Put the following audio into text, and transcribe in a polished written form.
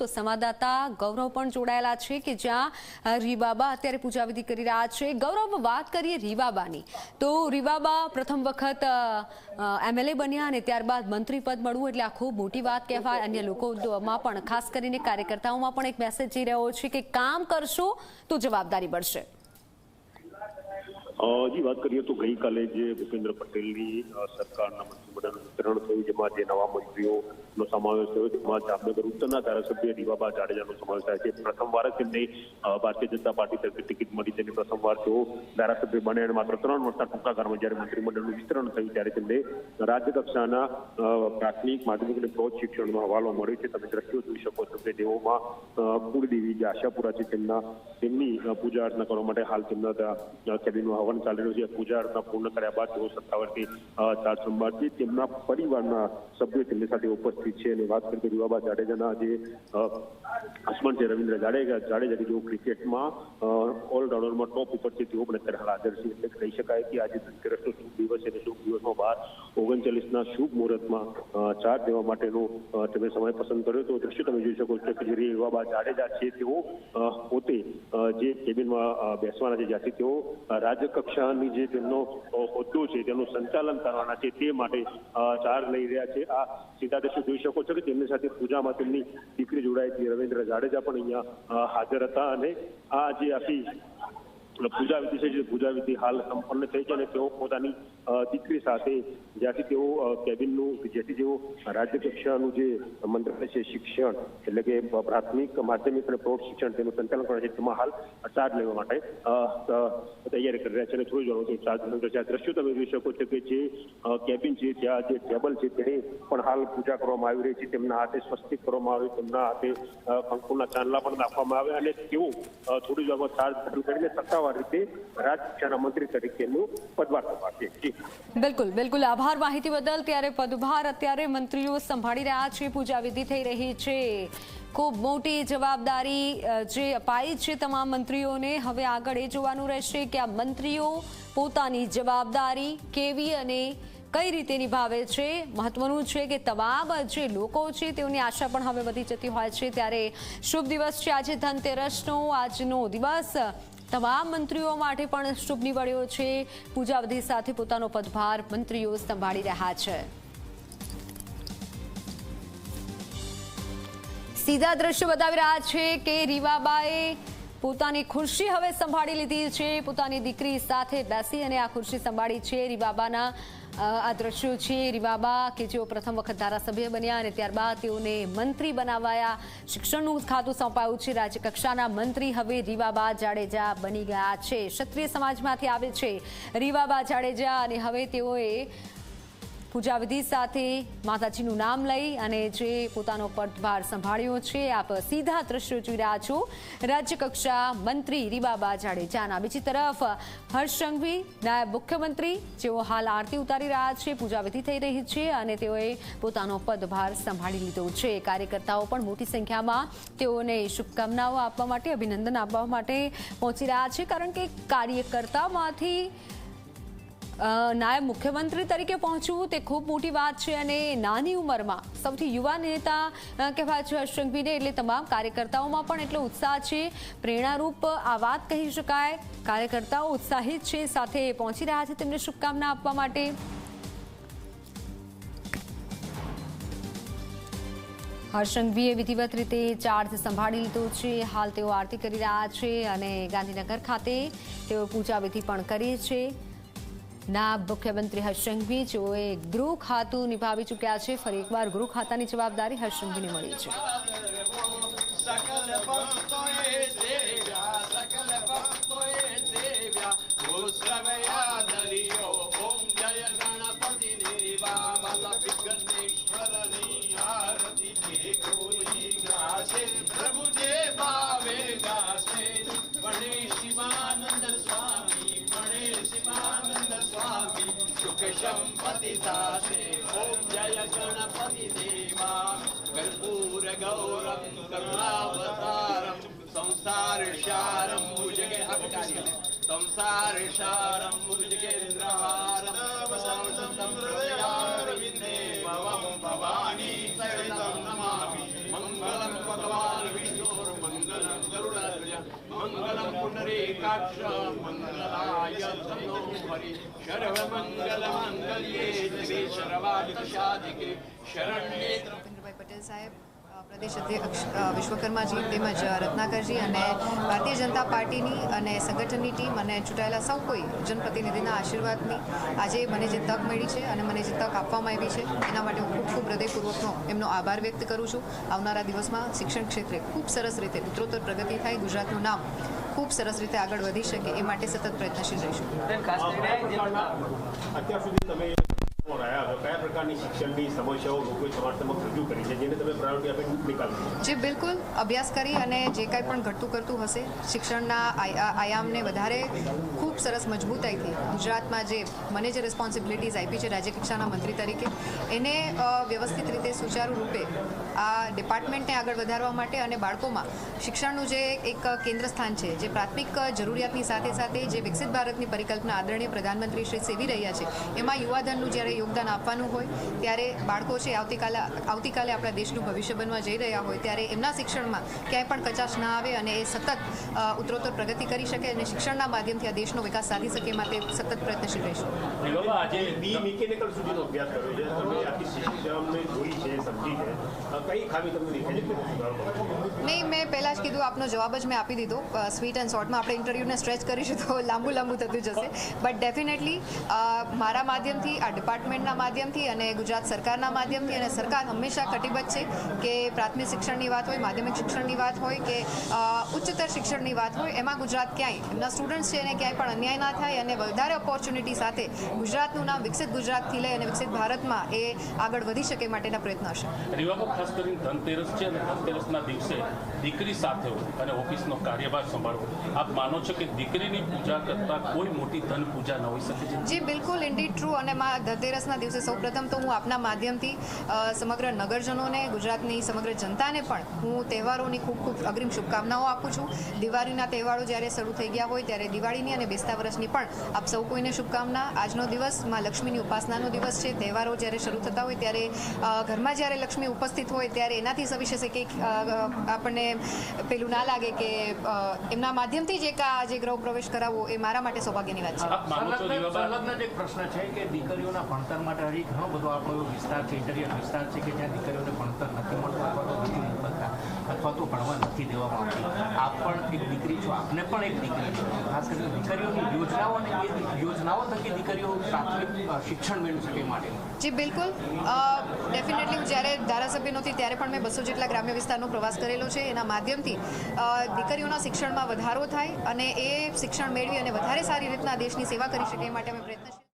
તો સંવાદદાતા ગૌરવ પણ જોડાયેલા છે કે જ્યાં રીવાબા અત્યારે પૂજાવિધિ કરી રહ્યા છે। ગૌરવ, વાત કરીએ રીવાબાની તો રીવાબા પ્રથમ વખત એમએલએ બન્યા અને ત્યારબાદ મંત્રી પદ મળવું એટલે આ ખૂબ મોટી વાત કહેવાય। અન્ય લોકોમાં પણ ખાસ કરીને કાર્યકર્તાઓમાં પણ એક મેસેજ જઈ રહ્યો છે કે કામ કરશો તો જવાબદારી મળશે। जी बात करिए तो गई काले जे भूपेन्द्र पटेलनी सरकारना मंत्रीमंडळનું વિસ્તરણ થયું, જેમાં જે નવા મંત્રીઓનો સમાવેશ થયો તેમાં જામનગર ઉત્તરના ધારાસભ્ય રીવાબા જાડેજાનો સમાવેશ થાય છે। પ્રથમવાર જ તેમને ભારતીય જનતા પાર્ટી તરફથી ટિકિટ મળી, તેની પ્રથમવાર તેઓ ધારાસભ્ય બને અને માત્ર 3 વર્ષના ટૂંકા ગાળામાં જ્યારે મંત્રીમંડળનું વિસ્તરણ થયું ત્યારે તેમને રાજ્યકક્ષાના પ્રાથમિક, માધ્યમિક અને પ્રૌઢ શિક્ષણનો હવાલો મળ્યો છે। તમે દ્રશ્યો જોઈ શકો છો કે તેઓમાં કુળદેવી જે આશાપુરા છે તેમની પૂજા અર્ચના કરવા માટે હાલ તેમના કેબિનનું હવન ચાલી રહ્યું છે। પૂજા અર્ચના પૂર્ણ કર્યા બાદ તેઓ સત્તાવરથી ચાર્જ સંભાળશે। તેમના પરિવારના સભ્યો તેમની સાથે ઉપસ્થિત છે અને વાત કરીએ રીવાબા જાડેજાના જે હસબન્ડ છે રવિન્દ્ર જાડેજા કે જેઓ ક્રિકેટમાં ઓલરાઉન્ડરમાં ટોપ ઉપર છે, તેઓ પણ અત્યારે હાલ હાજર છે। એટલે કહી શકાય કે આજે ધનતેરસનો શુભ દિવસ છે અને શુભ દિવસમાં 12:39ના શુભ મુહૂર્તમાં ચાર્જ દેવા માટેનો તમે સમય પસંદ કર્યો। તો દ્રશ્યો તમે જોઈ શકો છો કે જે રીવાબા જાડેજા છે તેઓ પોતે જે કેબિનમાં બેસવાના છે, જ્યાંથી તેઓ રાજ્યકક્ષાની જે તેમનો હોદ્દો છે તેનું સંચાલન કરવાના છે તે માટે ચાર્જ લઈ રહ્યા છે। આ સીધા દ્રશ્યો જોઈ શકો છો કે તેમની સાથે પૂજામાં તેમની દીકરી જોડાઈ હતી, રવિન્દ્ર જાડેજા પણ અહીંયા હાજર હતા અને આ જે આખી પૂજાવિધિ છે, જે પૂજાવિધિ હાલ સંપન્ન થઈ છે અને તેઓ પોતાની દીકરી સાથે જ્યાંથી તેઓ કેબિનનું જેથી તેઓ રાજ્ય કક્ષાનું જે મંત્રાલય છે શિક્ષણ એટલે કે પ્રાથમિક, માધ્યમિક અને પ્રૌઢ શિક્ષણ તેનું સંચાલન કરે છે, તેમાં હાલ ચાર્જ લેવા માટે તૈયારી કરી રહ્યા છે। અને થોડી જાણો ચાર્જ દ્રશ્યો તમે જોઈ શકો છો કે જે કેબિન છે ત્યાં જે ટેબલ છે તેને પણ હાલ પૂજા કરવામાં આવી રહી છે। તેમના હાથે સ્વસ્તિક કરવામાં આવે, તેમના હાથે કંકુના ચાંદલા પણ નાખવામાં આવે અને તેઓ થોડી વારમાં ચાર્જ શરૂ કરીને સત્તાવાર રીતે રાજ્યકક્ષાના મંત્રી તરીકેનું પદભાર સંભાળશે। બિલકુલ બિલકુલ, આભાર માહિતી બદલ। ત્યારે પદભાર અત્યારે મંત્રીઓ સંભાળી રહ્યા છે, પૂજાવિધિ થઈ રહી છે, ખૂબ મોટી જવાબદારી જે અપાઈ છે તમામ મંત્રીઓને। હવે આગળ એ જોવાનું રહેશે કે આ મંત્રીઓ પોતાની જવાબદારી કેવી અને કઈ રીતે નિભાવે છે। મહત્વનું છે કે તમામ જે લોકો છે તેઓની આશા પણ હવે વધી જતી હોય છે। ત્યારે શુભ દિવસ છે આજે ધનતેરસનો, આજનો દિવસ તમામ મંત્રીઓ માટે પણ શુભ નીવડ્યો છે। પૂજાવિધિ સાથે પોતાનો પદભાર મંત્રીઓ સંભાળી રહ્યા છે। સીધા દ્રશ્યો બતાવી રહ્યા છે કે રીવાબાએ પોતાની ખુરશી હવે સંભાળી લીધી છે, પોતાની દીકરી સાથે બેસી અને આ ખુરશી સંભાળી છે। રીવાબાના આ દ્રશ્યો છે, રીવાબા કે જેઓ પ્રથમ વખત ધારાસભ્ય બન્યા અને ત્યારબાદ તેઓને મંત્રી બનાવાયા, શિક્ષણનું ખાતું સોંપાયું છે, રાજ્યકક્ષાના મંત્રી હવે રીવાબા જાડેજા બની ગયા છે। ક્ષત્રિય સમાજમાંથી આવે છે રીવાબા જાડેજા અને હવે તેઓએ પૂજાવિધિ સાથે માતાજીનું નામ લઈ અને જે પોતાનો પદભાર સંભાળ્યો છે। આપ સીધા દ્રશ્યો જોઈ રહ્યા છો રાજ્યકક્ષા મંત્રી રીવાબા જાડેજાના। બીજી તરફ હર્ષ સંઘવી નાયબ મુખ્યમંત્રી જેઓ હાલ આરતી ઉતારી રહ્યા છે, પૂજાવિધિ થઈ રહી છે અને તેઓએ પોતાનો પદભાર સંભાળી લીધો છે। કાર્યકર્તાઓ પણ મોટી સંખ્યામાં તેઓને શુભકામનાઓ આપવા માટે, અભિનંદન આપવા માટે પહોંચી રહ્યા છે, કારણ કે કાર્યકર્તામાંથી નાયબ મુખ્યમંત્રી તરીકે પહોંચવું તે ખૂબ મોટી વાત છે અને નાની ઉંમરમાં સૌથી યુવા નેતા કહેવાય છે હર્ષ સંઘવીને, એટલે તમામ કાર્યકર્તાઓમાં પણ એટલો ઉત્સાહ છે, પ્રેરણારૂપ આ વાત કહી શકાય। કાર્યકર્તાઓ ઉત્સાહિત છે, સાથે પહોંચી રહ્યા છે તેમને શુભકામના આપવા માટે। હર્ષ સંઘવીએ વિધિવત રીતે ચાર્જ સંભાળી લીધો છે, હાલ તેઓ આરતી કરી રહ્યા છે અને ગાંધીનગર ખાતે તેઓ પૂજાવિધિ પણ કરી છે। નાયબ મુખ્યમંત્રી હર્ષ સંઘવી જેઓએ ગૃહ ખાતું નિભાવી ચૂક્યા છે, ફરી એકવાર ગૃહ ખાતાની જવાબદારી હર્ષ સંઘવીને મળી છે। संपत्ति दासे ओम जय गणपति देवा कर्पूर गौरम करुणावतारम संसार सारम भुजगे संसार सारम भुजगेन्द्रहारम वसंतम हृदयारविंदे भवम भवानी सहितं नमामि मंगलम भगवान કટાક્ષ મંગલાય તનો હરિ સર્વમંગલમાંગલ્યે શિવે સર્વાર્થ સાધિકે શરણ્યે ભૂપેન્દ્રભાઈ પટેલ સાહેબ, પ્રદેશ અધ્યક્ષ વિશ્વકર્માજી તેમજ રત્નાકરજી અને ભારતીય જનતા પાર્ટીની અને સંગઠનની ટીમ અને ચૂંટાયેલા સૌ કોઈ જનપ્રતિનિધિના આશીર્વાદની આજે મને જે તક મળી છે અને મને જે તક આપવામાં આવી છે એના માટે હું ખૂબ હૃદયપૂર્વકનો એમનો આભાર વ્યક્ત કરું છું. આવનારા દિવસમાં શિક્ષણ ક્ષેત્રે ખૂબ સરસ રીતે ઉત્તરોત્તર પ્રગતિ થાય, ગુજરાતનું નામ ખૂબ સરસ રીતે આગળ વધી શકે એ માટે સતત પ્રયત્નશીલ રહીશું. અત્યાર સુધી તમે કયા પ્રકારની શિક્ષણની સમસ્યાઓ લોકોએ તમારા સમક્ષ રજૂ કરી છે જેને તમે પ્રાયોરિટી આપીને નિકાલી? જે બિલકુલ અભ્યાસ કરી અને જે કાંઈ પણ ઘટતું કરતું હશે શિક્ષણના આયામને વધારે ખૂબ સરસ મજબૂતાઈથી ગુજરાતમાં જે મને જે રિસ્પોન્સિબિલિટીઝ આપી છે રાજ્ય કક્ષાના મંત્રી તરીકે એને વ્યવસ્થિત રીતે સુચારુ રૂપે આ ડિપાર્ટમેન્ટને આગળ વધારવા માટે અને બાળકોમાં શિક્ષણનું જે એક કેન્દ્ર સ્થાન છે, જે પ્રાથમિક જરૂરિયાતની સાથે સાથે જે વિકસિત ભારતની પરિકલ્પના આદરણીય પ્રધાનમંત્રી શ્રી સેવી રહ્યા છે એમાં યુવાધનનું જ્યારે યોગદાન આપવાનું હોય ત્યારે બાળકો છે આવતીકાલે આપણા દેશનું ભવિષ્ય બનવા જઈ રહ્યા હોય ત્યારે એમના શિક્ષણમાં ક્યાંય પણ કચાશ ના આવે અને એ સતત ઉત્તરોત્તર પ્રગતિ કરી શકે અને શિક્ષણના માધ્યમથી આ દેશનો વિકાસ સાધી શકે માટે સતત પ્રયત્નશીલ રહીશું. આજે બી મિકેનિકલ સુધીનો અભ્યાસ કર્યો છે, તમે આખી સિસ્ટમને જોઈ છે, સમજી છે, કઈ ખામી તમને દેખાય છે? નહીં, મેં પહેલાં જ કીધું, આપનો જવાબ જ મેં આપી દીધો. સ્વીટ એન્ડ શોર્ટમાં આપણે ઇન્ટરવ્યૂને સ્ટ્રેચ કરીશું તો લાંબુ થતું જશે. બટ ડેફિનેટલી મારા માધ્યમથી, આ ડિપાર્ટમેન્ટના માધ્યમથી અને ગુજરાત સરકારના માધ્યમથી, અને સરકાર હંમેશા કટિબદ્ધ છે કે પ્રાથમિક શિક્ષણની વાત હોય, માધ્યમિક શિક્ષણની વાત હોય કે ઉચ્ચતર શિક્ષણની વાત હોય, એમાં ગુજરાત ક્યાંય એમના સ્ટુડન્ટ્સ છે એને ક્યાંય પણ અન્યાય ના થાય અને વધારે ઓપોર્ચ્યુનિટી સાથે ગુજરાતનું નામ વિકસિત ગુજરાતથી લઈ અને વિકસિત ભારતમાં એ આગળ વધી શકે માટેના પ્રયત્ન હશે. રીવાબા, ખાસ કરીને ધનતેરસ છે અને ધનતેરસના દિવસે દીકરી સાથે હોય અને ઓફિસનો કાર્યભાર સંભાળવો, આપ માનો છો કે દીકરીની પૂજા કરતાં કોઈ મોટી ધન પૂજા ન હોઈ શકે? જી બિલકુલ, ઇન્ડીડ ટ્રુ. અને ધનતેરસના દિવસે સૌપ્રથમ તો હું આપના માધ્યમથી સમગ્ર નગરજનોને, ગુજરાતની સમગ્ર જનતાને પણ હું તહેવારોની ખૂબ ખૂબ અગ્રિમ શુભકામનાઓ આપું છું. દિવાળીના તહેવારો જ્યારે શરૂ થઈ ગયા હોય ત્યારે દિવાળીની અને બેસતા વર્ષની પણ આપ સૌ કોઈને શુભકામના. આજનો દિવસ માં લક્ષ્મીની ઉપાસનાનો દિવસ છે. તહેવારો જ્યારે શરૂ થતા હોય ત્યારે ઘરમાં જ્યારે લક્ષ્મી ઉપસ્થિત હોય ત્યારે એનાથી સવિશેષ કંઈક આપણને પેલું ના લાગે કે એમના માધ્યમથી જ જે ગૃહ પ્રવેશ કરાવવો એ મારા માટે સૌભાગ્યની વાત છે. સંલગ્ન એક પ્રશ્ન છે કે દીકરીઓના ભણતર માટે હજી ઘણો બધો આપણો એવો વિસ્તાર છે, ઇન્ટરિયર વિસ્તાર છે કે જ્યાં દીકરીઓને ભણતર નથી મળતું અથવા તો નથી મોકલતા અથવા તો ભણવા નથી દેવામાં આવતી. આપ પણ એક દીકરી છો, આપને પણ એક દીકરી છો. ખાસ કરીને દીકરીઓની યોજનાઓ અને એ યોજનાઓ થકી દીકરીઓ પ્રાથમિક શિક્ષણ મેળવી શકે માટે. જી બિલકુલ, ડેફિનેટલી હું જ્યારે ધારાસભ્ય નહોતી ત્યારે પણ મેં 200 જેટલા ગ્રામ્ય વિસ્તારનો પ્રવાસ કરેલો છે. એના માધ્યમથી દીકરીઓના શિક્ષણમાં વધારો થાય અને એ શિક્ષણ મેળવી અને વધારે સારી રીતના દેશની સેવા કરી શકે એ માટે અમે પ્રયત્નશીલ